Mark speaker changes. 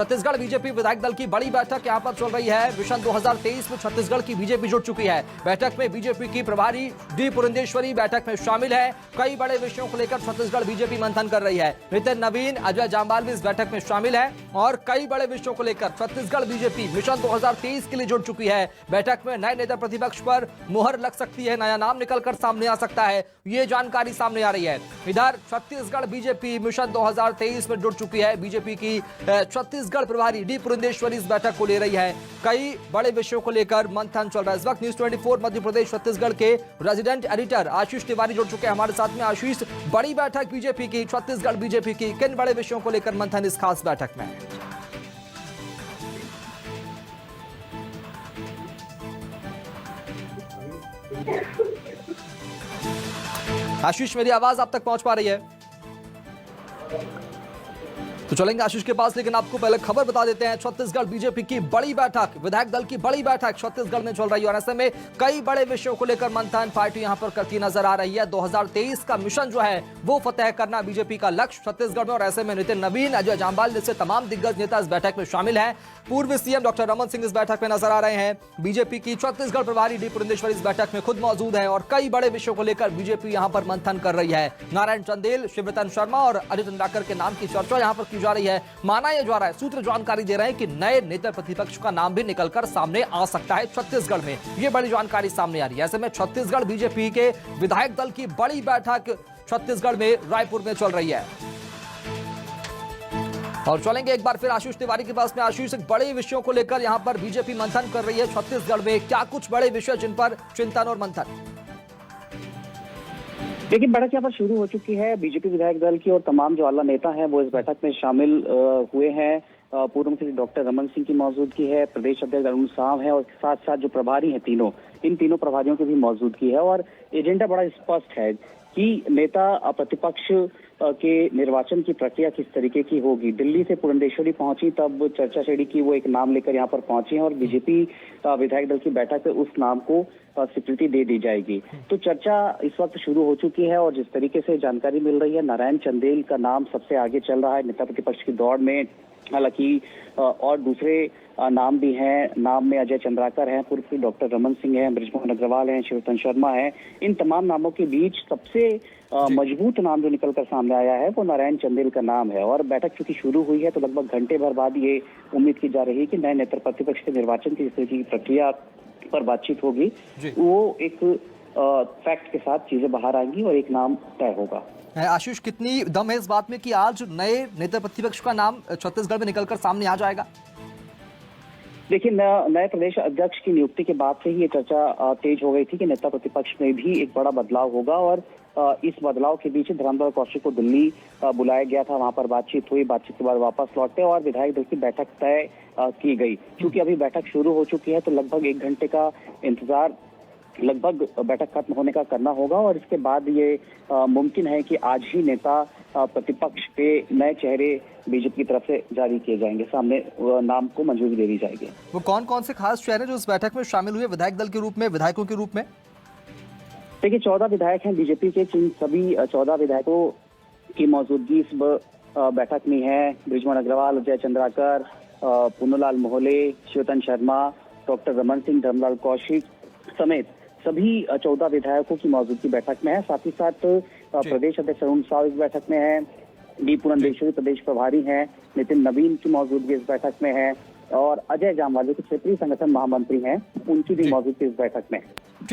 Speaker 1: Chhattisgarh BJP विधायक दल की बड़ी बैठक यहां पर चल रही है। विजन 2023 में छत्तीसगढ़ की बीजेपी जुट चुकी है। बैठक में बीजेपी की प्रभारी डी पुरंदेश्वरी बैठक में शामिल है। कई बड़े विषयों को लेकर छत्तीसगढ़ बीजेपी मंथन कर रही है। नितिन नवीन, अजय जाम्वाल भी इस बैठक में शामिल है और कई बड़े विषयों को लेकर छत्तीसगढ़ बीजेपी मिशन 2023 के लिए जुट चुकी है। बैठक में नए नेता प्रतिपक्ष पर मुहर लग सकती है, नया नाम निकलकर सामने आ सकता है, ये जानकारी सामने आ रही है। इधर छत्तीसगढ़ बीजेपी मिशन 2023 में जुट चुकी है। बीजेपी की छत्तीसगढ़ प्रभारी डी पुरंदेश्वरी इस बैठक को ले रही है। कई बड़े विषयों को लेकर मंथन चल रहा है। इस वक्त न्यूज 24 मध्य प्रदेश छत्तीसगढ़ के रेजिडेंट एडिटर आशीष तिवारी जुड़ चुके हैं हमारे साथ में। आशीष, बड़ी बैठक बीजेपी की, छत्तीसगढ़ बीजेपी की, किन बड़े विषयों को लेकर मंथन इस खास बैठक में? आशीष, मेरी आवाज आप तक पहुंच पा रही है? तो चलेंगे आशीष के पास, लेकिन आपको पहले खबर बता देते हैं। छत्तीसगढ़ बीजेपी की बड़ी बैठक, विधायक दल की बड़ी बैठक छत्तीसगढ़ में चल रही है और ऐसे में कई बड़े विषयों को लेकर मंथन पार्टी यहां पर करती नजर आ रही है। 2023 का मिशन जो है वो फतेह करना बीजेपी का लक्ष्य छत्तीसगढ़ में, और ऐसे में नितिन नवीन, अजय जाम्वाल जैसे तमाम दिग्गज नेता इस बैठक में शामिल है। पूर्व सीएम डॉक्टर रमन सिंह इस बैठक में नजर आ रहे हैं। बीजेपी की छत्तीसगढ़ प्रभारी डी पुरंदेश्वरी इस बैठक में खुद मौजूद है और कई बड़े विषयों को लेकर बीजेपी यहां पर मंथन कर रही है। नारायण चंदेल, शिवरतन शर्मा और अजय चंद्राकर के नाम की चर्चा यहां पर की जा रही है। माना यह जा रहा है, सूत्र जानकारी दे रहे हैं कि नए नेता प्रतिपक्ष का नाम भी निकलकर सामने आ सकता है छत्तीसगढ़ में। यह बड़ी जानकारी सामने आ रही है। ऐसे में छत्तीसगढ़ बीजेपी के विधायक दल की बड़ी बैठक छत्तीसगढ़ में रायपुर में चल रही है। और चलेंगे एक बार फिर आशीष तिवारी के पास में। आशीष, बड़े विषयों को लेकर यहां पर बीजेपी मंथन कर रही है छत्तीसगढ़ में, क्या कुछ बड़े विषय जिन पर चिंतन और मंथन?
Speaker 2: देखिए, बैठक यहाँ पर शुरू हो चुकी है। बीजेपी विधायक दल की और तमाम जो आला नेता हैं वो इस बैठक में शामिल हुए हैं। पूर्व मंत्री डॉक्टर रमन सिंह की मौजूदगी है, प्रदेश अध्यक्ष अरुण साव है और साथ साथ जो प्रभारी हैं इन तीनों प्रभारियों की भी मौजूदगी है। और एजेंडा बड़ा स्पष्ट है कि नेता प्रतिपक्ष के निर्वाचन की प्रक्रिया किस तरीके की होगी। दिल्ली से पुरंदेश्वरी पहुंची, तब चर्चा छिड़ी कि वो एक नाम लेकर यहाँ पर पहुंची हैं और बीजेपी विधायक दल की बैठक में उस नाम को स्वीकृति दे दी जाएगी। तो चर्चा इस वक्त शुरू हो चुकी है और जिस तरीके से जानकारी मिल रही है, नारायण चंदेल का नाम सबसे आगे चल रहा है नेता प्रतिपक्ष की दौड़ में। हालांकि और दूसरे नाम भी हैं। नाम में अजय चंद्राकर हैं, पूर्व डॉक्टर रमन सिंह हैं, बृजमोहन अग्रवाल हैं, शिवरतन शर्मा हैं। इन तमाम नामों के बीच सबसे मजबूत नाम जो निकलकर सामने आया है वो नारायण चंदेल का नाम है। और बैठक चूंकि शुरू हुई है तो लगभग घंटे भर बाद ये उम्मीद की जा रही है कि नए नेता प्रतिपक्ष के निर्वाचन की जिस तरीके की प्रक्रिया पर बातचीत होगी वो एक फैक्ट के साथ चीजें बाहर आएंगी और एक नाम तय होगा।
Speaker 1: आशीष, कितनी दम है इस बात में कि आज नए नेता प्रतिपक्ष का नाम छत्तीसगढ़ में निकलकर सामने आ जाएगा?
Speaker 2: देखिए, नए प्रदेश अध्यक्ष की नियुक्ति के बाद से ही ये चर्चा तेज हो गई थी कि नेता प्रतिपक्ष में भी एक बड़ा बदलाव होगा और इस बदलाव के बीच धर्मलाल कौशिक को दिल्ली बुलाया गया था। वहां पर बातचीत हुई, बातचीत के बाद वापस लौटे और विधायक दल की बैठक तय की गई। क्योंकि अभी बैठक शुरू हो चुकी है तो लगभग 1 घंटे का इंतजार लगभग बैठक खत्म होने का करना होगा और इसके बाद ये मुमकिन है कि आज ही नेता प्रतिपक्ष पे नए चेहरे बीजेपी की तरफ से जारी किए जाएंगे, सामने नाम को मंजूरी दे दी जाएगी।
Speaker 1: वो कौन कौन से खास चेहरे जो इस बैठक में शामिल हुए विधायक दल के रूप में, विधायकों के रूप में?
Speaker 2: देखिए, 14 विधायक हैं बीजेपी के। जिन सभी 14 विधायकों की मौजूदगी इस बैठक में है। बृजमोहन अग्रवाल, अजय चंद्राकर, पुन्नूलाल मोहले, शिवरतन शर्मा, डॉक्टर रमन सिंह, धर्मलाल कौशिक समेत सभी 14 विधायकों की मौजूदगी बैठक में है। साथ ही साथ प्रदेश अध्यक्ष अरुण साव इस बैठक में है, डी पुरंदेश्वरी प्रदेश प्रभारी हैं, नितिन नवीन की मौजूदगी इस बैठक में है और अजय जाम्वाल जो क्षेत्रीय संगठन महामंत्री हैं उनकी भी मौजूदगी इस बैठक में है।